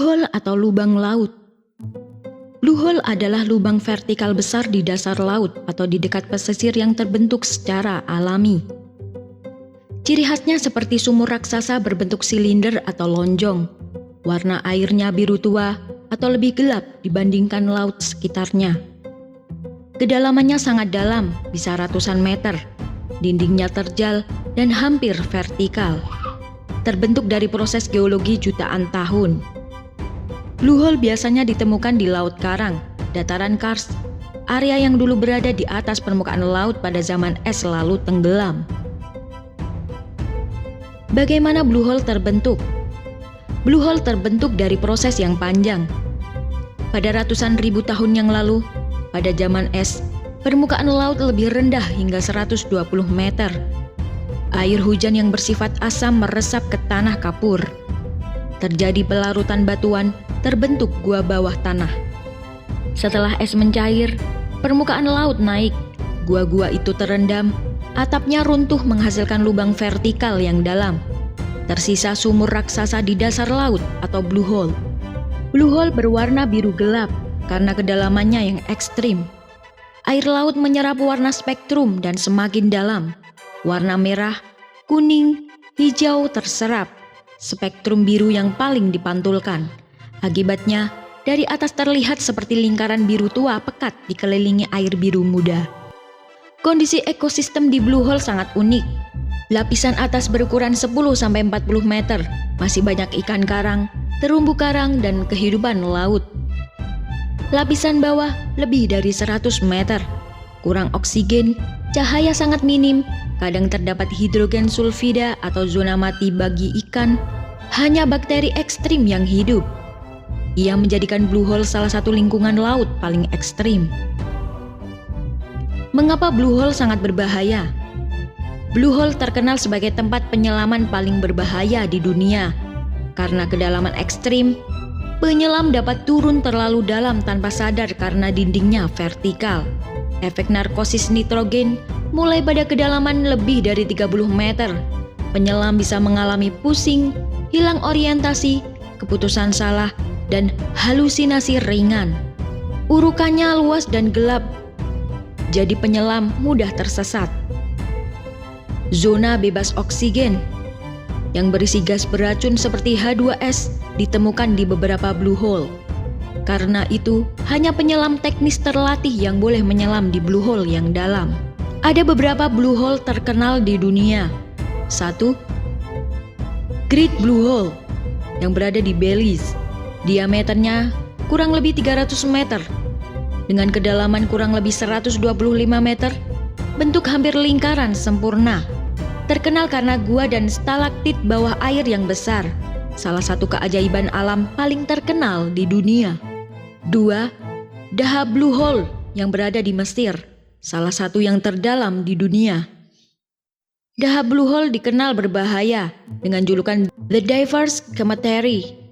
Blue hole atau lubang laut. Blue hole adalah lubang vertikal besar di dasar laut atau di dekat pesisir yang terbentuk secara alami. Ciri khasnya seperti sumur raksasa berbentuk silinder atau lonjong. Warna airnya biru tua atau lebih gelap dibandingkan laut sekitarnya. Kedalamannya sangat dalam, bisa ratusan meter. Dindingnya terjal dan hampir vertikal. Terbentuk dari proses geologi jutaan tahun. Blue hole biasanya ditemukan di Laut Karang, dataran karst, area yang dulu berada di atas permukaan laut pada zaman es lalu tenggelam. Bagaimana blue hole terbentuk? Blue hole terbentuk dari proses yang panjang. Pada ratusan ribu tahun yang lalu, pada zaman es, permukaan laut lebih rendah hingga 120 meter. Air hujan yang bersifat asam meresap ke tanah kapur. Terjadi pelarutan batuan, terbentuk gua bawah tanah. Setelah es mencair, permukaan laut naik. Gua-gua itu terendam, atapnya runtuh menghasilkan lubang vertikal yang dalam. Tersisa sumur raksasa di dasar laut atau blue hole. Blue hole berwarna biru gelap karena kedalamannya yang ekstrim. Air laut menyerap warna spektrum dan semakin dalam. Warna merah, kuning, hijau terserap. Spektrum biru yang paling dipantulkan. Akibatnya, dari atas terlihat seperti lingkaran biru tua pekat dikelilingi air biru muda. Kondisi ekosistem di blue hole sangat unik. Lapisan atas berukuran 10-40 meter. Masih banyak ikan karang, terumbu karang, dan kehidupan laut. Lapisan bawah lebih dari 100 meter. Kurang oksigen, cahaya sangat minim, kadang terdapat hidrogen sulfida atau zona mati bagi ikan. Hanya bakteri ekstrim yang hidup. Ia menjadikan blue hole salah satu lingkungan laut paling ekstrim. Mengapa blue hole sangat berbahaya? Blue hole terkenal sebagai tempat penyelaman paling berbahaya di dunia. Karena kedalaman ekstrim, penyelam dapat turun terlalu dalam tanpa sadar karena dindingnya vertikal. Efek narkosis nitrogen mulai pada kedalaman lebih dari 30 meter. Penyelam bisa mengalami pusing, hilang orientasi, keputusan salah, dan halusinasi ringan. Urukannya luas dan gelap, jadi penyelam mudah tersesat. Zona bebas oksigen yang berisi gas beracun seperti H2S ditemukan di beberapa blue hole. Karena itu, hanya penyelam teknis terlatih yang boleh menyelam di blue hole yang dalam. Ada beberapa blue hole terkenal di dunia. 1. Great Blue Hole yang berada di Belize. Diameternya kurang lebih 300 meter. Dengan kedalaman kurang lebih 125 meter, bentuk hampir lingkaran sempurna. Terkenal karena gua dan stalaktit bawah air yang besar. Salah satu keajaiban alam paling terkenal di dunia. 2. Dahab Blue Hole yang berada di Mesir. Salah satu yang terdalam di dunia. Dahab Blue Hole dikenal berbahaya dengan julukan The Diver's Cemetery.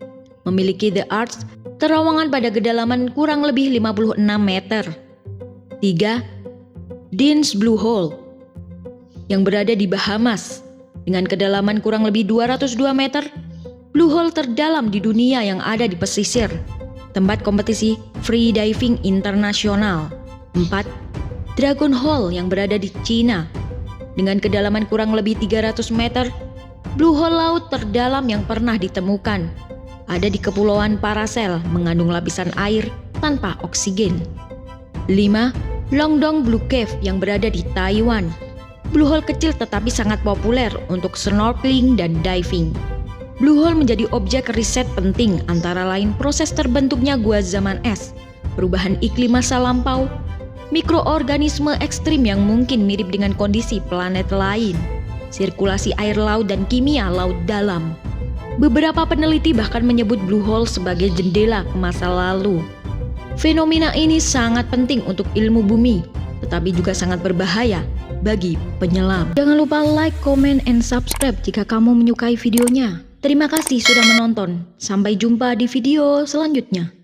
Memiliki The Arch, terowongan pada kedalaman kurang lebih 56 meter. 3. Dean's Blue Hole yang berada di Bahamas. Dengan kedalaman kurang lebih 202 meter, blue hole terdalam di dunia yang ada di pesisir. Tempat kompetisi free diving internasional. 4. Dragon Hole yang berada di Cina. Dengan kedalaman kurang lebih 300 meter, blue hole laut terdalam yang pernah ditemukan. Ada di Kepulauan Paracel, mengandung lapisan air tanpa oksigen. 5. Longdong Blue Cave yang berada di Taiwan. Blue hole kecil tetapi sangat populer untuk snorkeling dan diving. Blue hole menjadi objek riset penting antara lain proses terbentuknya gua zaman es, perubahan iklim masa lampau, mikroorganisme ekstrim yang mungkin mirip dengan kondisi planet lain, sirkulasi air laut dan kimia laut dalam. Beberapa peneliti bahkan menyebut blue hole sebagai jendela ke masa lalu. Fenomena ini sangat penting untuk ilmu bumi, tetapi juga sangat berbahaya bagi penyelam. Jangan lupa like, comment, and subscribe jika kamu menyukai videonya. Terima kasih sudah menonton. Sampai jumpa di video selanjutnya.